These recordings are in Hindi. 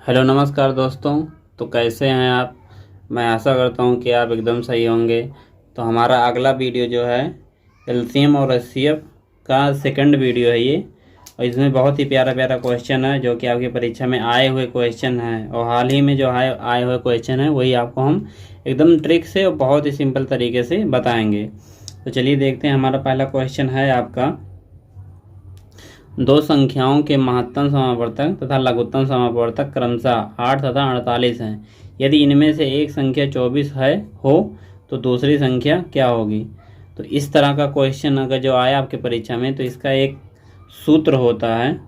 हेलो नमस्कार दोस्तों। तो कैसे हैं आप। मैं आशा करता हूं कि आप एकदम सही होंगे। तो हमारा अगला वीडियो जो है एलसीएम और एचसीएफ का सेकंड वीडियो है ये। और इसमें बहुत ही प्यारा प्यारा क्वेश्चन है जो कि आपकी परीक्षा में आए हुए क्वेश्चन हैं, और हाल ही में जो आए हुए क्वेश्चन हैं वही आपको हम एकदम ट्रिक से और बहुत ही सिंपल तरीके से बताएंगे। तो चलिए देखते हैं। हमारा पहला क्वेश्चन है आपका, दो संख्याओं के महत्तम समापवर्तक तथा लघुत्तम समापवर्तक क्रमशः 8 तथा 48 हैं। यदि इनमें से एक संख्या 24 है हो तो दूसरी संख्या क्या होगी। तो इस तरह का क्वेश्चन अगर जो आया आपके परीक्षा में तो इसका एक सूत्र होता है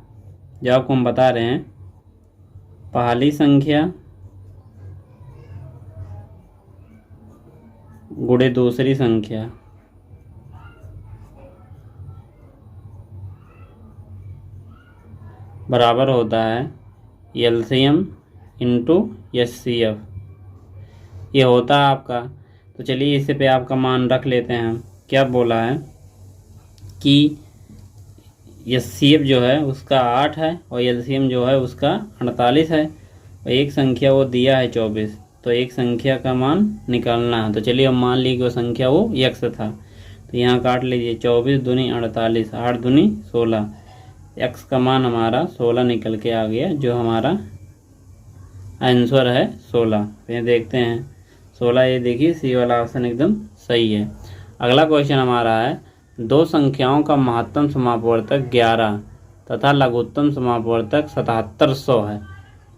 जो आपको हम बता रहे हैं। पहली संख्या गुणे दूसरी संख्या बराबर होता है एलसीएम इंटू एचसीएफ। ये होता है आपका। तो चलिए इसे पे आपका मान रख लेते हैं हम। क्या बोला है कि एचसीएफ जो है उसका 8 है और एलसीएम जो है उसका 48 है, और एक संख्या वो दिया है 24। तो एक संख्या का मान निकालना है। तो चलिए हम मान ली कि वो संख्या वो x था। तो यहाँ काट लीजिए 24 दूनी 48, 8 दूनी 16। x का मान हमारा 16 निकल के आ गया, जो हमारा आंसर है 16। फिर देखते हैं 16, ये देखिए सी वाला ऑप्शन एकदम सही है। अगला क्वेश्चन हमारा है, दो संख्याओं का महत्तम समापवर्तक 11 तथा लघुत्तम समापवर्तक 7700 है।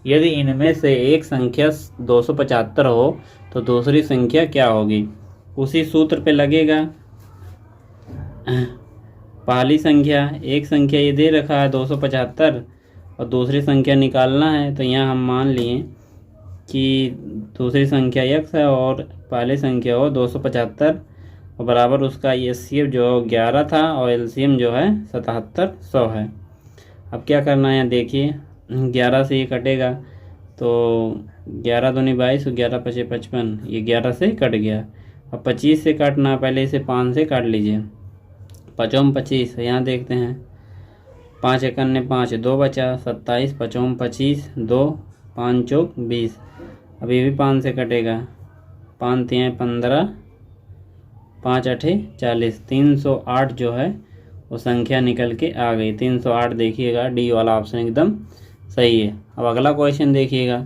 यदि इनमें से एक संख्या 275 हो तो दूसरी संख्या क्या होगी। उसी सूत्र पे लगेगा। पहली संख्या, एक संख्या ये दे रखा है 275 और दूसरी संख्या निकालना है। तो यहाँ हम मान लिए कि दूसरी संख्या x है और पहली संख्या हो 275 और बराबर उसका एचसीएफ जो 11 था और एलसीएम जो है 7700 है। अब क्या करना है, यहाँ देखिए 11 से ये कटेगा तो 11 दूनी 22 और 11 पचे 55, ये 11 से कट गया। अब 25 से काटना, पहले इसे 5 से काट लीजिए। 5 25, यहाँ देखते हैं 5 1 5, 2 बचा 27, 5 25, 2 5 चौक 20। अब ये भी 5 से कटेगा, 5 3 15, 5 8 40। 308 जो है वो संख्या निकल के आ गई। 308 देखिएगा, डी वाला ऑप्शन एकदम सही है। अब अगला क्वेश्चन देखिएगा,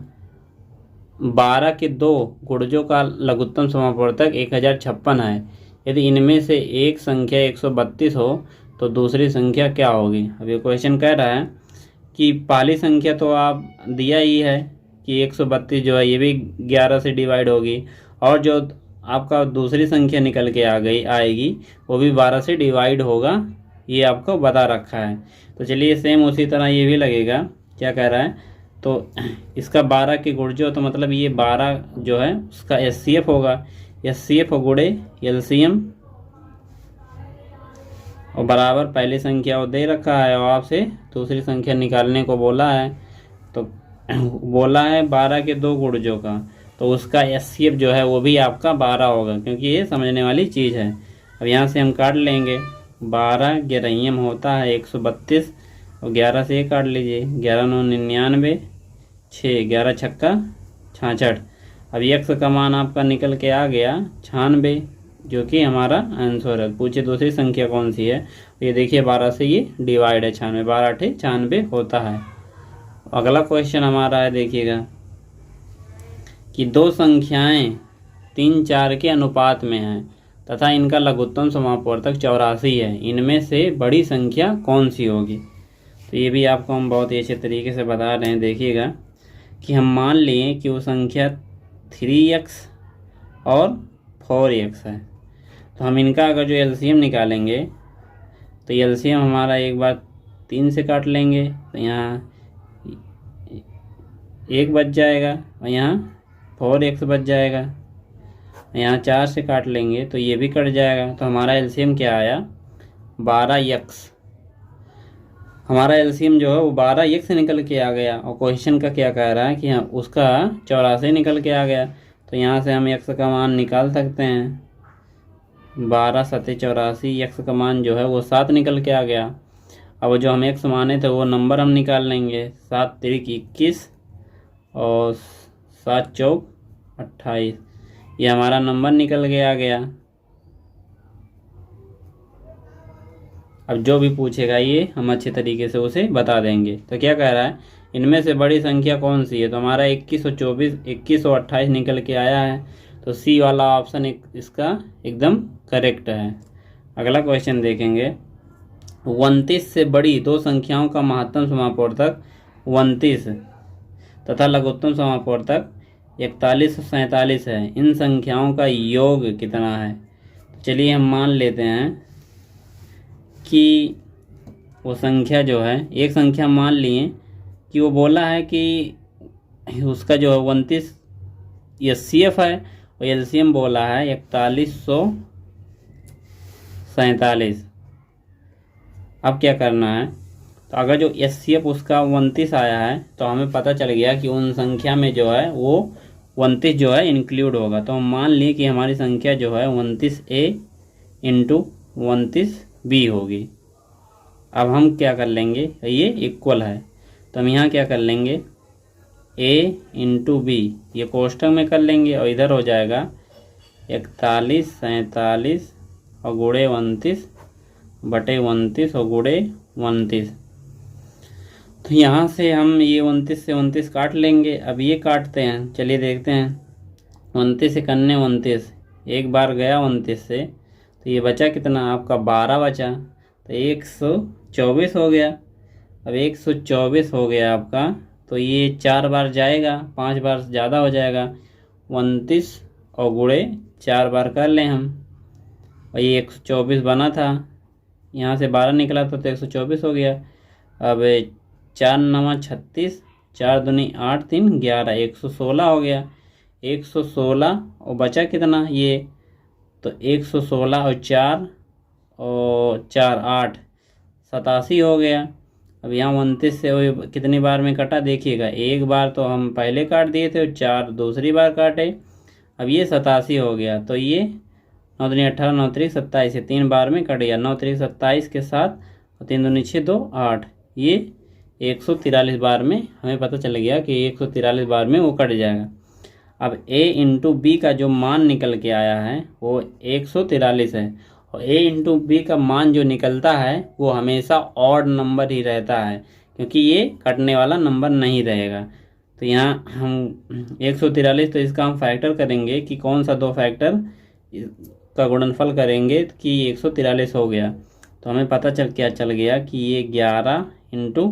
12 के दो गुणजों का लघुत्तम समापवर्तक 1056 है। यदि इनमें से एक संख्या 132 हो तो दूसरी संख्या क्या होगी। अब ये क्वेश्चन कह रहा है कि पहली संख्या तो आप दिया ही है कि 132 जो है ये भी 11 से डिवाइड होगी, और जो आपका दूसरी संख्या निकल के आएगी वो भी 12 से डिवाइड होगा, ये आपको बता रखा है। तो चलिए सेम उसी तरह ये भी लगेगा। क्या कह रहा है, तो इसका 12 के गुणजों, तो मतलब ये 12 जो है उसका एचसीएफ होगा। एचसीएफ गुणे एलसीएम और बराबर पहली संख्या वो दे रखा है और आपसे दूसरी संख्या निकालने को बोला है। तो बोला है 12 के दो गुणजों का, तो उसका एचसीएफ जो है वो भी आपका 12 होगा, क्योंकि ये समझने वाली चीज़ है। अब यहाँ से हम काट लेंगे, 12 ग्यारहियम होता है 132 और 11 से ये काट लीजिए, 11 9 99, 6 11 छक्का 66। अब एक्स का मान आपका निकल के आ गया 96, जो कि हमारा आंसर है। पूछिए दूसरी संख्या कौन सी है। ये देखिए 12 से ये डिवाइड है 96, 12 8 96 होता है। अगला क्वेश्चन हमारा है, देखिएगा कि दो संख्याएं 3 4 के अनुपात में हैं तथा इनका लघुत्तम समापवर्तक 84 है। इनमें से बड़ी संख्या कौन सी होगी। तो ये भी आपको हम बहुत ही अच्छे तरीके से बता रहे हैं। देखिएगा कि हम मान लिए कि वो संख्या 3x और 4x है। तो हम इनका अगर जो एलसीएम निकालेंगे तो एलसीएम हमारा एक बार 3 से काट लेंगे तो यहाँ 1 बच जाएगा और यहाँ 4x बच जाएगा। यहाँ 4 से काट लेंगे तो ये भी कट जाएगा। तो हमारा एलसीएम क्या आया, 12x। हमारा एलसीएम जो है वो 12x से निकल के आ गया, और क्वेश्चन का क्या कह रहा है कि हाँ उसका 84 निकल के आ गया। तो यहाँ से हम x का मान निकाल सकते हैं, 12 7 84, x का मान जो है वो 7 निकल के आ गया। अब जो हम x माने थे वो नंबर हम निकाल लेंगे, 7 3 21 और 7 चौक 28, ये हमारा नंबर निकल के आ गया। अब जो भी पूछेगा ये हम अच्छे तरीके से उसे बता देंगे। तो क्या कह रहा है, इनमें से बड़ी संख्या कौन सी है? तो हमारा 2124, 2128 निकल के आया है। तो सी वाला ऑप्शन इसका एकदम करेक्ट है। अगला क्वेश्चन देखेंगे, 29 से बड़ी दो संख्याओं का महत्तम समापवर्तक 29 तथा लघुत्तम समापवर्तक 41 और 47 है। इन संख्याओं का योग कितना है? चलिए हम मान लेते हैं कि वो संख्या जो है, एक संख्या मान लिए कि वो बोला है कि उसका जो है 29 एचसीएफ है और एलसीएम बोला है 4147। अब क्या करना है, तो अगर जो एचसीएफ उसका 29 आया है तो हमें पता चल गया कि उन संख्या में जो है वो 29 जो है इंक्लूड होगा। तो हम मान लिए कि हमारी संख्या जो है 29A इंटू 29B होगी। अब हम क्या कर लेंगे, ये इक्वल है तो हम यहाँ क्या कर लेंगे, A इंटू B ये कोष्ठक में कर लेंगे और इधर हो जाएगा 41 47 और गुणे 29 बटे 29 और गुणे 29। तो यहाँ से हम ये 29 से 29 काट लेंगे। अब ये काटते हैं, चलिए देखते हैं। 29 से कन्ने 29, एक बार गया 29 से, तो ये बचा कितना आपका 12 बचा, तो 124 हो गया। अब 124 हो गया आपका, तो ये 4 बार जाएगा, 5 बार ज़्यादा हो जाएगा। 29 और गुणे 4 बार कर लें हम, और ये 124 बना था, यहाँ से 12 निकला था तो 124 हो गया। अब 4 9 36, 4 दूनी 8 3 11, 116 हो गया। 116 और बचा कितना ये, तो 116 और 4 8 87 हो गया। अब यहाँ 29 से वो कितनी बार में कटा देखिएगा, एक बार तो हम पहले काट दिए थे और 4 दूसरी बार काटे। अब ये 87 हो गया, तो ये 9 दूनी 18 9 3 27, 3 बार में कट गया। 9 3 27 के साथ और 3 दूनी 6 2 8, ये 143 बार में हमें पता चल गया कि 143 बार में वो कट जाएगा। अब A इंटू बी का जो मान निकल के आया है वो 143 है, और A इंटू बी का मान जो निकलता है वो हमेशा ऑड नंबर ही रहता है, क्योंकि ये कटने वाला नंबर नहीं रहेगा। तो यहाँ हम 143, तो इसका हम फैक्टर करेंगे कि कौन सा 2 फैक्टर का गुणनफल करेंगे कि 143 हो गया। तो हमें पता चल गया कि ये 11 इंटू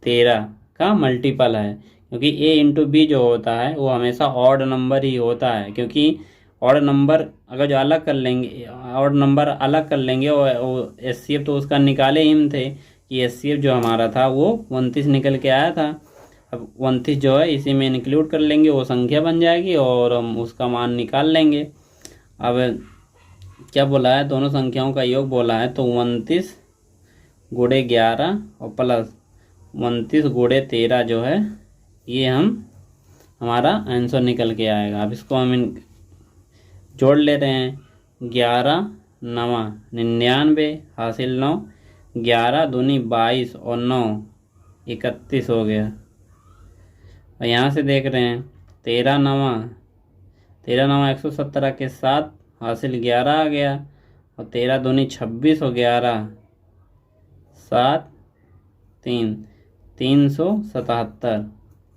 13 का मल्टीपल है, क्योंकि A इंटू बी जो होता है वो हमेशा ऑड नंबर ही होता है। क्योंकि ऑड नंबर अगर जो अलग कर लेंगे, ऑड नंबर अलग कर लेंगे, और एचसीएफ तो उसका निकाले ही हम थे कि एचसीएफ जो हमारा था वो 29 निकल के आया था। अब 29 जो है इसी में इंक्लूड कर लेंगे, वो संख्या बन जाएगी और हम उसका मान निकाल लेंगे। अब क्या बोला है, दोनों संख्याओं का योग बोला है, तो 29 गुणे 11 और प्लस 29 गुणे 13 जो है ये हमारा आंसर निकल के आएगा। अब इसको हम जोड़ ले रहे हैं, 11 9 99 हासिल 9, 11 दूनी 22 और 9 31 हो गया। और यहाँ से देख रहे हैं 13 9 117 के साथ हासिल 11 आ गया, और 13 दूनी 26 और 11 7 3 377।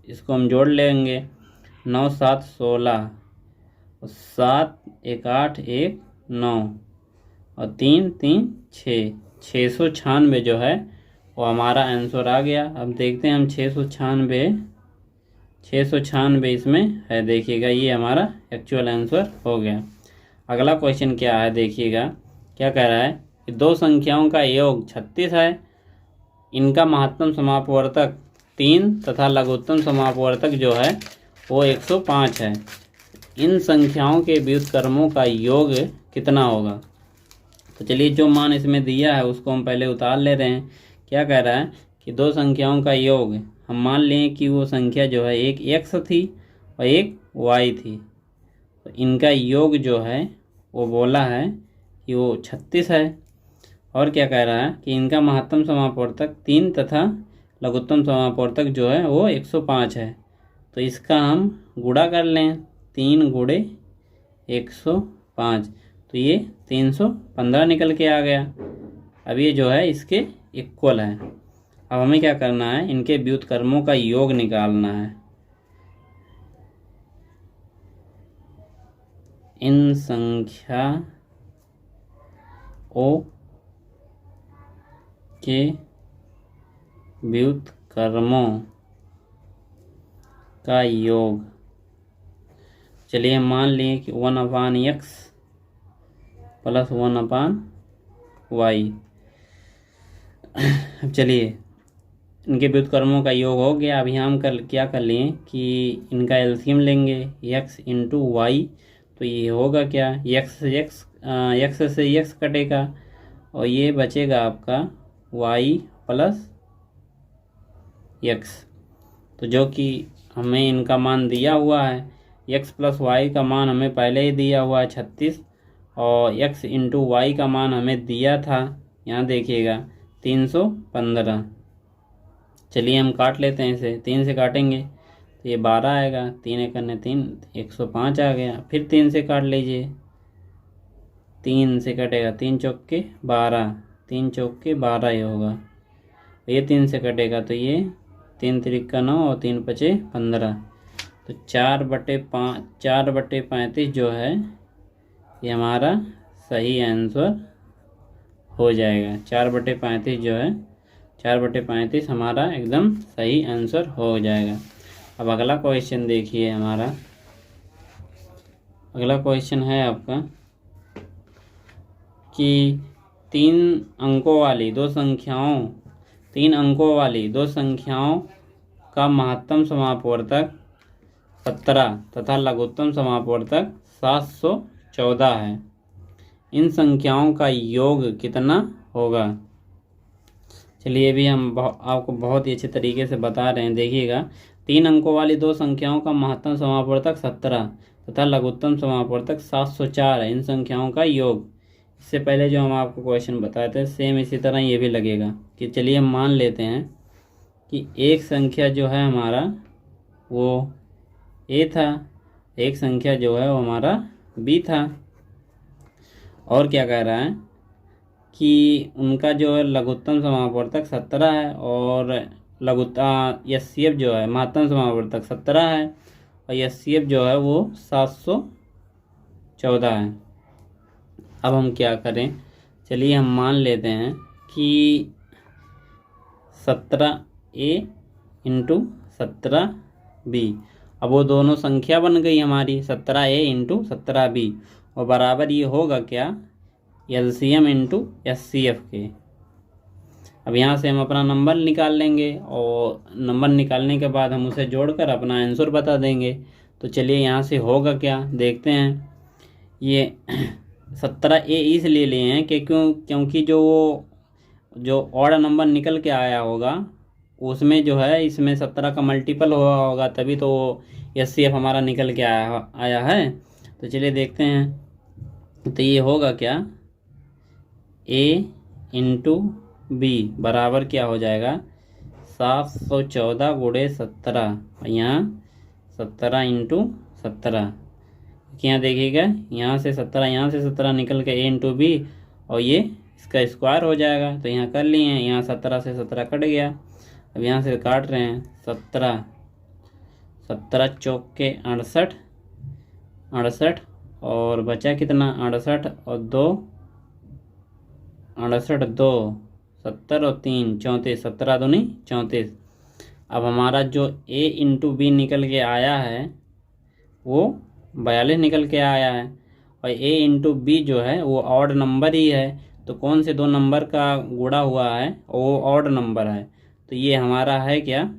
इसको हम जोड़ लेंगे, 9 7 16 और 7 1 8 1 9 और 3 3 6, 696 जो है वो हमारा आंसर आ गया। अब देखते हैं हम 696 इसमें है, देखिएगा ये हमारा एक्चुअल आंसर हो गया। अगला क्वेश्चन क्या है, देखिएगा क्या कह रहा है कि दो संख्याओं का योग 36 है, इनका महत्तम समापवर्तक 3 तथा लघुत्तम समापवर्तक जो है वो 105 है। इन संख्याओं के व्युत्क्रमों का योग कितना होगा? तो चलिए जो मान इसमें दिया है उसको हम पहले उतार ले रहे हैं। क्या कह रहा है कि दो संख्याओं का योग, हम मान लें कि वो संख्या जो है एक x थी और एक y थी, तो इनका योग जो है वो बोला है कि वो 36 है। और क्या कह रहा है कि इनका महत्तम समापवर्तक 3 तथा लघुत्तम समापवर्तक जो है वो 105 है। तो इसका हम गुणा कर लें, 3 गुणे 105, तो ये 315 निकल के आ गया। अब ये जो है इसके इक्वल है। अब हमें क्या करना है, इनके व्युत्क्रमों का योग निकालना है। इन संख्याओं के व्युत्क्रमों का योग, चलिए हम मान लिए कि 1/x प्लस 1/y। अब चलिए इनके व्युत्क्रमों का योग हो गया। अब यहाँ हम क्या कर लिए कि इनका एलसीएम लेंगे, x इंटू वाई, तो ये होगा क्या, x से x कटेगा और ये बचेगा आपका y प्लस x। तो जो कि हमें इनका मान दिया हुआ है, x प्लस वाई का मान हमें पहले ही दिया हुआ है 36, और x इंटू वाई का मान हमें दिया था, यहाँ देखिएगा 315। चलिए हम काट लेते हैं इसे, 3 से काटेंगे तो ये 12 आएगा, 3 एक करने 3, 105 आ गया। फिर 3 से काट लीजिए, 3 से कटेगा 3 चौके 12, 3 चौके 12 ही होगा। ये 3 से कटेगा तो ये 3 तिरिका 9 और 3 पचे 15, तो 4/35 जो है ये हमारा सही आंसर हो जाएगा। 4/35 जो है, 4/35 हमारा एकदम सही आंसर हो जाएगा। अब अगला क्वेश्चन देखिए हमारा। अगला क्वेश्चन है आपका कि 3 अंकों वाली दो संख्याओं का महत्तम समापवर्तक 17 तथा लघुत्तम समापवर्तक 714 है। इन संख्याओं का योग कितना होगा। चलिए भी हम आपको बहुत ही अच्छे तरीके से बता रहे हैं, देखिएगा। 3 अंकों वाली दो संख्याओं का महत्तम समापवर्तक 17 तथा लघुत्तम समापवर्तक 704 है। इन संख्याओं का योग, इससे पहले जो हम आपको क्वेश्चन बताए थे सेम इसी तरह ये भी लगेगा कि चलिए हम मान लेते हैं कि एक संख्या जो है हमारा वो a था, एक संख्या जो है वो हमारा b था, और क्या कह रहा है कि उनका जो है लघुत्तम समापवर्तक 17 है और एचसीएफ जो है महत्तम समापवर्तक 17 है और एचसीएफ जो है वो 714 है। अब हम क्या करें, चलिए हम मान लेते हैं कि 17a इंटू 17b, अब वो दोनों संख्या बन गई हमारी 17a इंटू 17b, और बराबर ये होगा क्या, एलसीएम इंटू एचसीएफ के। अब यहाँ से हम अपना नंबर निकाल लेंगे और नंबर निकालने के बाद हम उसे जोड़कर अपना आंसर बता देंगे। तो चलिए यहाँ से होगा क्या देखते हैं। ये 17a इसलिए लिए हैं कि क्योंकि जो ऑड नंबर निकल के आया होगा उसमें जो है इसमें 17 का मल्टीपल हुआ होगा, तभी तो एचसीएफ हमारा निकल के आया है। तो चलिए देखते हैं। तो ये होगा क्या, a इंटू बी बराबर क्या हो जाएगा 714 गुणे 17, यहाँ 17 इंटू 17, यहाँ देखिएगा यहाँ से 17 निकल के a इंटू बी और ये इसका स्क्वायर हो जाएगा। तो यहाँ कर लिए हैं, यहाँ 17 से 17 कट गया। अब यहाँ से काट रहे हैं 17 चौके 68 और बचा कितना 68 और 2 70 और 3 34, 17 दूनी 34। अब हमारा जो a इंटू बी निकल के आया है वो 42 निकल के आया है और a इंटू बी जो है वो ऑड नंबर ही है, तो कौन से दो नंबर का गुणा हुआ है वो ऑड नंबर है। तो ये हमारा है क्या,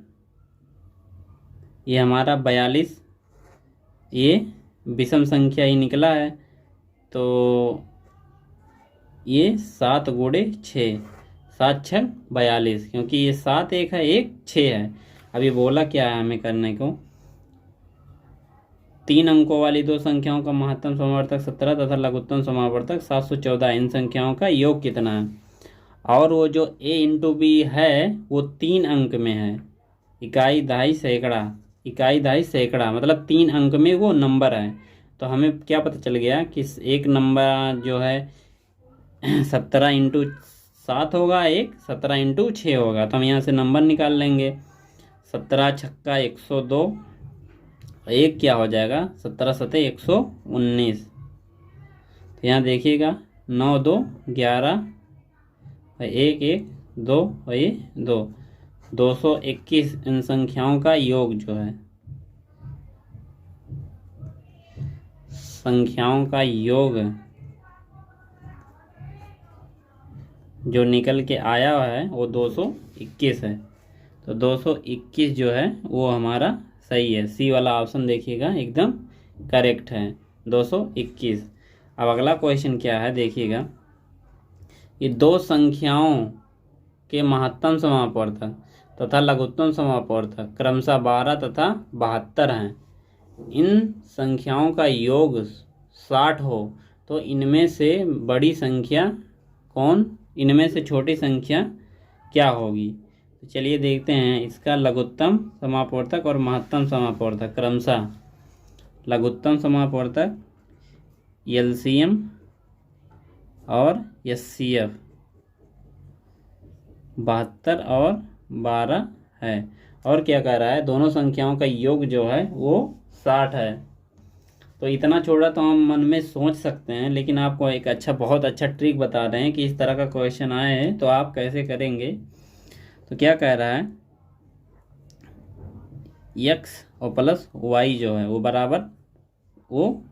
ये हमारा 42, ये विषम संख्या ही निकला है। तो ये 7 गुणे 6, 7 6 42, क्योंकि ये 7 एक है 1 6 है। अभी बोला क्या है हमें करने को, 3 अंकों वाली दो संख्याओं का महत्तम समावर्तक 17 तथा लघुत्तम समावर्तक 714, इन संख्याओं का योग कितना है। और वो जो a इंटू बी है वो 3 अंक में है, इकाई दहाई सैकड़ा इकाई दहाई सैकड़ा, मतलब 3 अंक में वो नंबर है। तो हमें क्या पता चल गया कि एक नंबर जो है 17×7 होगा, एक 17×6 होगा। तो हम यहाँ से नंबर निकाल लेंगे। 17 छक्का 102, एक क्या हो जाएगा 17 सते 119। तो यहाँ देखिएगा 9 2 11, एक एक 2 और ये 2, 221 इन संख्याओं का योग जो है, संख्याओं का योग जो निकल के आया है वो 221 है। तो 221 जो है वो हमारा सही है। सी वाला ऑप्शन देखिएगा एकदम करेक्ट है, 221। अब अगला क्वेश्चन क्या है देखिएगा, ये दो संख्याओं के महत्तम समापवर्तक तथा लघुत्तम समापवर्तक क्रमशः 12 तथा 72 हैं। इन संख्याओं का योग 60 हो तो इनमें से बड़ी संख्या कौन, इनमें से छोटी संख्या क्या होगी। तो चलिए देखते हैं इसका लघुत्तम समापवर्तक और महत्तम समापवर्तक क्रमशः। लघुत्तम समापवर्तक LCM और SCF 72 और 12 है। और क्या कह रहा है, दोनों संख्याओं का योग जो है वो 60 है। तो इतना छोड़ा तो हम मन में सोच सकते हैं, लेकिन आपको एक बहुत अच्छा ट्रिक बता रहे हैं कि इस तरह का क्वेश्चन आए हैं तो आप कैसे करेंगे। तो क्या कह रहा है, x और प्लस y जो है वो बराबर वो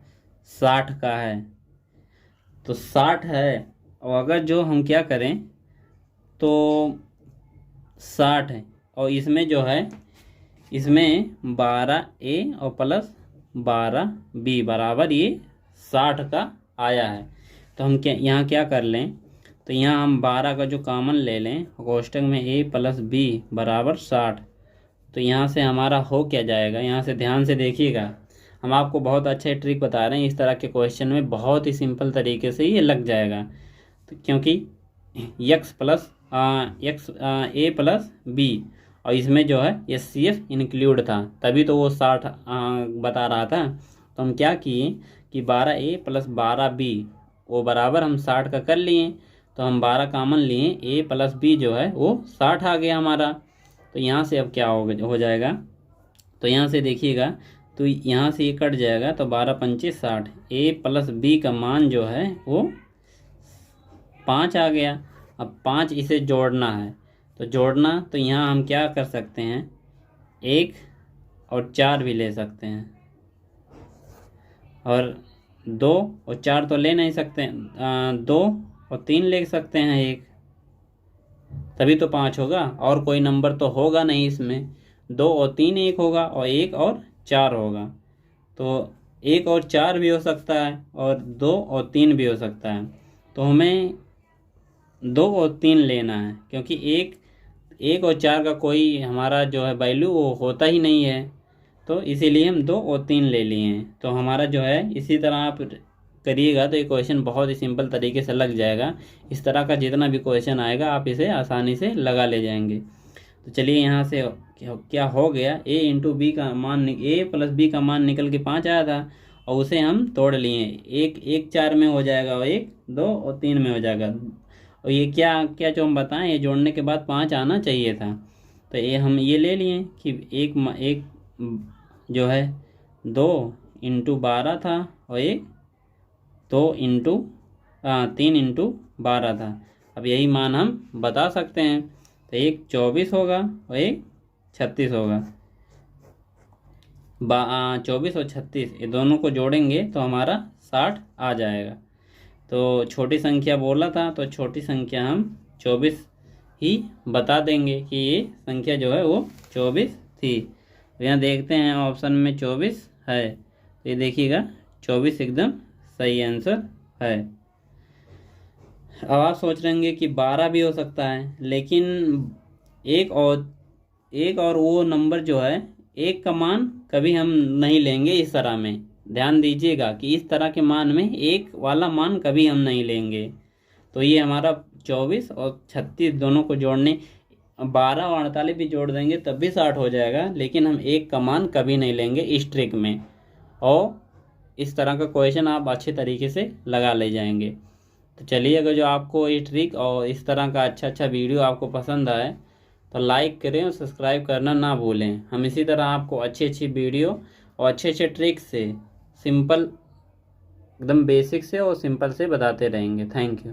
60 का है। तो 60 है, और अगर जो हम क्या करें तो 60 है और इसमें जो है इसमें 12A और प्लस 12B बराबर ये 60 का आया है। तो हम क्या यहाँ क्या कर लें, तो यहाँ हम 12 का जो कॉमन ले लें, कोष्टक में A प्लस B बराबर 60। तो यहाँ से हमारा हो क्या जाएगा, यहाँ से ध्यान से देखिएगा, हम आपको बहुत अच्छे ट्रिक बता रहे हैं। इस तरह के क्वेश्चन में बहुत ही सिंपल तरीके से ये लग जाएगा। तो क्योंकि x plus A plus B और इसमें जो है SCF इंक्लूड था, तभी तो वो 60 बता रहा था। तो हम क्या किए कि 12A प्लस 12B वो बराबर हम 60 का कर लिए। तो हम 12 कॉमन लिए, A प्लस B जो है वो 60 आ गया हमारा। तो यहाँ से अब क्या हो जाएगा, तो यहाँ से देखिएगा, तो यहाँ से ये कट जाएगा, तो 12 पंचे 60। A प्लस B का मान जो है वो 5 आ गया। अब 5 इसे जोड़ना है, तो जोड़ना, तो यहाँ हम क्या कर सकते हैं, 1 और 4 भी ले सकते हैं, और 2 और 4 तो ले नहीं सकते, 2 और 3 ले सकते हैं, 1, तभी तो 5 होगा। और कोई नंबर तो होगा नहीं इसमें, 2 और 3 1 होगा, और 1 और 4 होगा। तो 1 और 4 भी हो सकता है, और 2 और 3 भी हो सकता है। तो हमें 2 और 3 लेना है, क्योंकि 1 और 4 का कोई हमारा जो है वैल्यू वो होता ही नहीं है। तो इसीलिए हम 2 और 3 ले लिए हैं। तो हमारा जो है इसी तरह आप करिएगा तो ये क्वेश्चन बहुत ही सिंपल तरीके से लग जाएगा। इस तरह का जितना भी क्वेश्चन आएगा आप इसे आसानी से लगा ले जाएंगे। तो चलिए यहाँ से क्या हो गया, A इंटू B का मान, A प्लस B का मान निकल के 5 आया था, और उसे हम तोड़ लिए। 1 4 में हो जाएगा, और 1 2 और 3 में हो जाएगा। और ये क्या जो हम बताएं, ये जोड़ने के बाद 5 आना चाहिए था। तो ये हम ये ले लिए कि एक जो है 2 इंटू 12 था, और 3 इंटू 12 था। अब यही मान हम बता सकते हैं। तो एक 24 होगा और एक 36 होगा। 24 और 36 ये दोनों को जोड़ेंगे तो हमारा 60 आ जाएगा। तो छोटी संख्या बोला था, तो छोटी संख्या हम 24 ही बता देंगे कि ये संख्या जो है वो 24 थी। तो यहाँ देखते हैं ऑप्शन में 24 है, तो ये देखिएगा 24 एकदम सही आंसर है। अब आप सोच रहे होंगे कि 12 भी हो सकता है, लेकिन एक और वो नंबर जो है, एक का मान कभी हम नहीं लेंगे इस तरह में। ध्यान दीजिएगा कि इस तरह के मान में एक वाला मान कभी हम नहीं लेंगे। तो ये हमारा 24 और 36 दोनों को जोड़ने, 12 और 48 भी जोड़ देंगे तब भी 60 हो जाएगा, लेकिन हम 1 का मान कभी नहीं लेंगे इस ट्रिक में। और इस तरह का क्वेश्चन आप अच्छे तरीके से लगा ले जाएंगे। तो चलिए, अगर जो आपको ये ट्रिक और इस तरह का अच्छा वीडियो आपको पसंद आए तो लाइक करें और सब्सक्राइब करना ना भूलें। हम इसी तरह आपको अच्छी वीडियो और अच्छे ट्रिक से सिंपल, एकदम बेसिक से और सिंपल से बताते रहेंगे। Thank you.